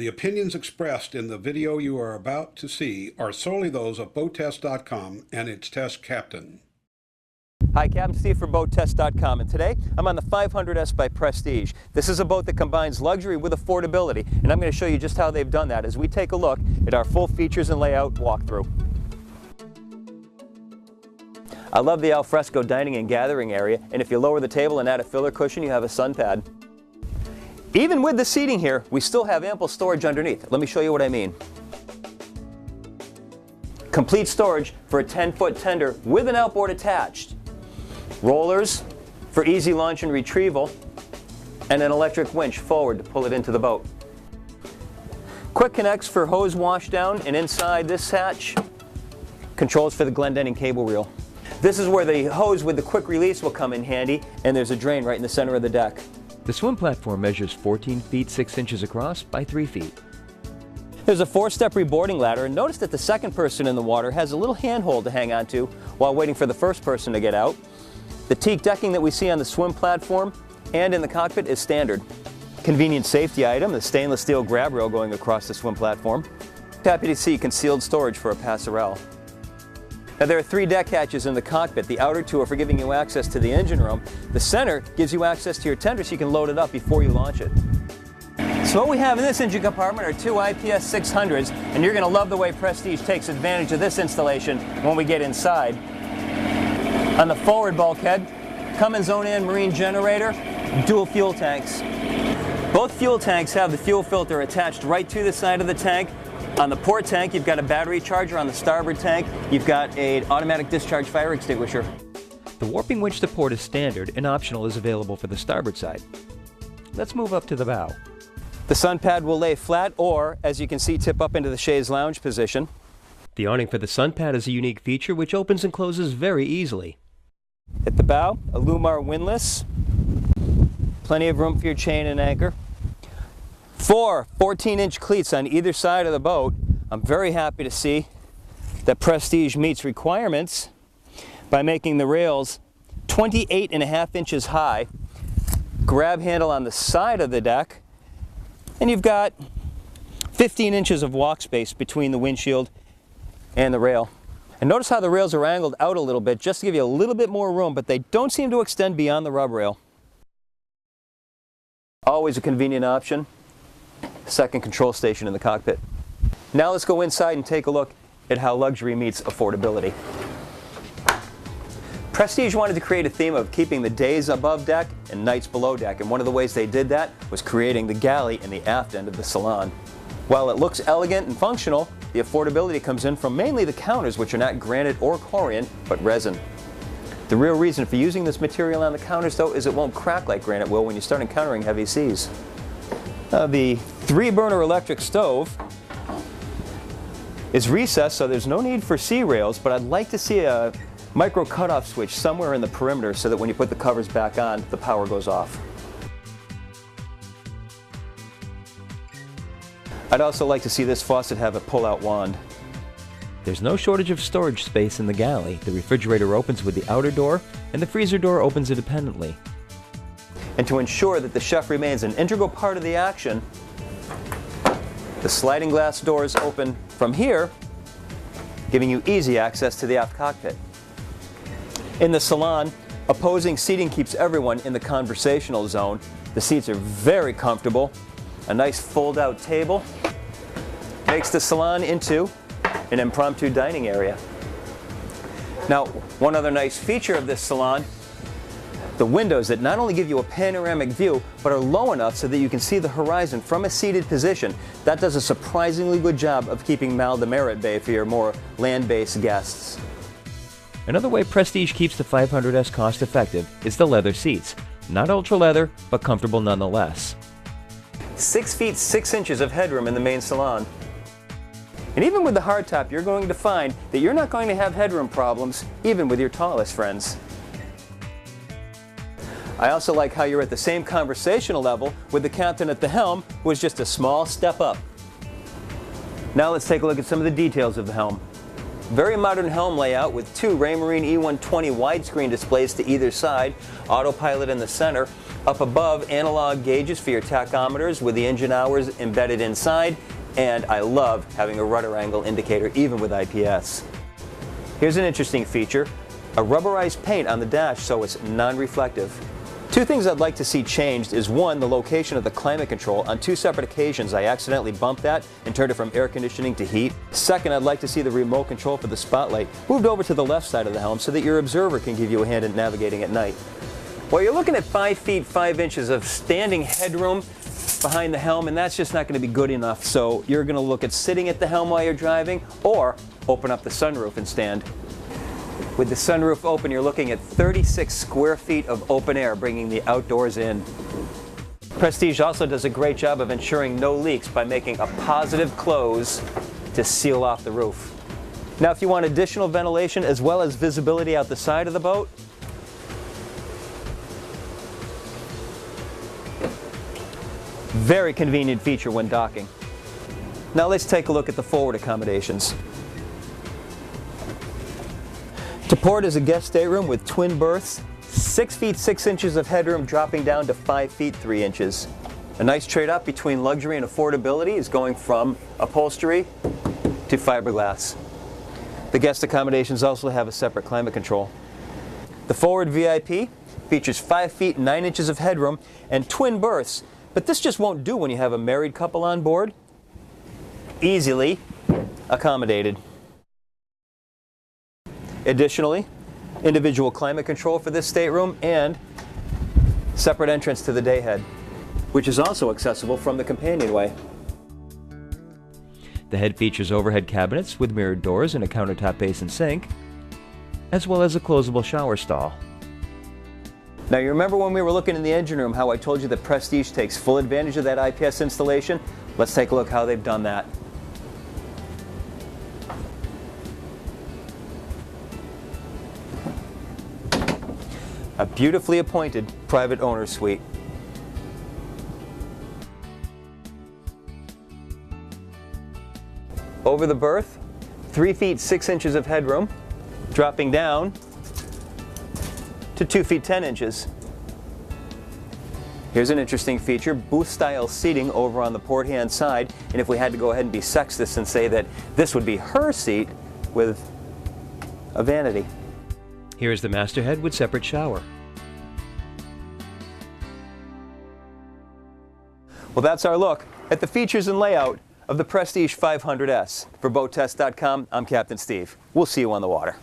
The opinions expressed in the video you are about to see are solely those of BoatTest.com and its test captain. Hi, Captain Steve for BoatTest.com, and today I'm on the 500S by Prestige. This is a boat that combines luxury with affordability, and I'm going to show you just how they've done that as we take a look at our full features and layout walkthrough. I love the alfresco dining and gathering area, and if you lower the table and add a filler cushion, you have a sun pad. Even with the seating here, we still have ample storage underneath. Let me show you what I mean. Complete storage for a 10-foot tender with an outboard attached. Rollers for easy launch and retrieval, and an electric winch forward to pull it into the boat. Quick connects for hose washdown, and inside this hatch, controls for the Glendenning cable reel. This is where the hose with the quick release will come in handy, and there's a drain right in the center of the deck. The swim platform measures 14 feet 6 inches across by 3 feet. There's a 4-step reboarding ladder, and notice that the second person in the water has a little handhold to hang on to while waiting for the first person to get out. The teak decking that we see on the swim platform and in the cockpit is standard. Convenient safety item, the stainless steel grab rail going across the swim platform. Happy to see concealed storage for a passerelle. Now there are 3 deck hatches in the cockpit. The outer 2 are for giving you access to the engine room. The center gives you access to your tender so you can load it up before you launch it. So what we have in this engine compartment are 2 IPS 600s, and you're going to love the way Prestige takes advantage of this installation when we get inside. On the forward bulkhead, Cummins Onan marine generator, dual fuel tanks. Both fuel tanks have the fuel filter attached right to the side of the tank. On the port tank, you've got a battery charger. On the starboard tank, you've got an automatic discharge fire extinguisher. The warping winch to port is standard, and optional is available for the starboard side. Let's move up to the bow. The sun pad will lay flat or, as you can see, tip up into the chaise lounge position. The awning for the sun pad is a unique feature which opens and closes very easily. At the bow, a Lumar windlass. Plenty of room for your chain and anchor. 4 14-inch cleats on either side of the boat. I'm very happy to see that Prestige meets requirements by making the rails 28.5 inches high. Grab handle on the side of the deck, and you've got 15 inches of walk space between the windshield and the rail. And notice how the rails are angled out a little bit just to give you a little bit more room, but they don't seem to extend beyond the rub rail. Always a convenient option. Second control station in the cockpit. Now let's go inside and take a look at how luxury meets affordability. Prestige wanted to create a theme of keeping the days above deck and nights below deck, and one of the ways they did that was creating the galley in the aft end of the salon. While it looks elegant and functional, the affordability comes in from mainly the counters, which are not granite or corian, but resin. The real reason for using this material on the counters, though, is it won't crack like granite will when you start encountering heavy seas. The 3-burner electric stove is recessed, so there's no need for sea rails, but I'd like to see a micro cutoff switch somewhere in the perimeter so that when you put the covers back on, the power goes off. I'd also like to see this faucet have a pull-out wand. There's no shortage of storage space in the galley. The refrigerator opens with the outer door, and the freezer door opens independently. And to ensure that the chef remains an integral part of the action, the sliding glass doors open from here, giving you easy access to the aft cockpit. In the salon, opposing seating keeps everyone in the conversational zone. The seats are very comfortable. A nice fold-out table makes the salon into an impromptu dining area. Now, one other nice feature of this salon, the windows that not only give you a panoramic view, but are low enough so that you can see the horizon from a seated position. That does a surprisingly good job of keeping mal de mer at bay for your more land-based guests. Another way Prestige keeps the 500S cost effective is the leather seats. Not ultra leather, but comfortable nonetheless. 6 feet 6 inches of headroom in the main salon. And even with the hardtop, you're going to find that you're not going to have headroom problems, even with your tallest friends. I also like how you're at the same conversational level with the captain at the helm, who is just a small step up. Now let's take a look at some of the details of the helm. Very modern helm layout with 2 Raymarine E120 widescreen displays to either side, autopilot in the center. Up above, analog gauges for your tachometers with the engine hours embedded inside, and I love having a rudder angle indicator even with IPS. Here's an interesting feature, a rubberized paint on the dash so it's non-reflective. Two things I'd like to see changed is one, the location of the climate control. On two separate occasions I accidentally bumped that and turned it from air conditioning to heat. Second, I'd like to see the remote control for the spotlight moved over to the left side of the helm so that your observer can give you a hand in navigating at night. Well, you're looking at 5 feet 5 inches of standing headroom behind the helm, and that's just not going to be good enough. So you're going to look at sitting at the helm while you're driving, or open up the sunroof and stand. With the sunroof open, you're looking at 36 square feet of open air, bringing the outdoors in. Prestige also does a great job of ensuring no leaks by making a positive close to seal off the roof. Now, if you want additional ventilation as well as visibility out the side of the boat, very convenient feature when docking. Now let's take a look at the forward accommodations. To port is a guest stateroom with twin berths, 6 feet 6 inches of headroom dropping down to 5 feet 3 inches. A nice trade-off between luxury and affordability is going from upholstery to fiberglass. The guest accommodations also have a separate climate control. The forward VIP features 5 feet 9 inches of headroom and twin berths, but this just won't do when you have a married couple on board. Easily accommodated. Additionally, individual climate control for this stateroom and separate entrance to the dayhead, which is also accessible from the companionway. The head features overhead cabinets with mirrored doors and a countertop basin sink, as well as a closable shower stall. Now, you remember when we were looking in the engine room how I told you that Prestige takes full advantage of that IPS installation? Let's take a look how they've done that. A beautifully appointed private owner's suite. Over the berth, 3 feet 6 inches of headroom, dropping down to 2 feet 10 inches. Here's an interesting feature, booth-style seating over on the port-hand side, and if we had to go ahead and be sexist and say that this would be her seat with a vanity. Here's the masterhead with separate shower. Well, that's our look at the features and layout of the Prestige 500S. For BoatTest.com, I'm Captain Steve. We'll see you on the water.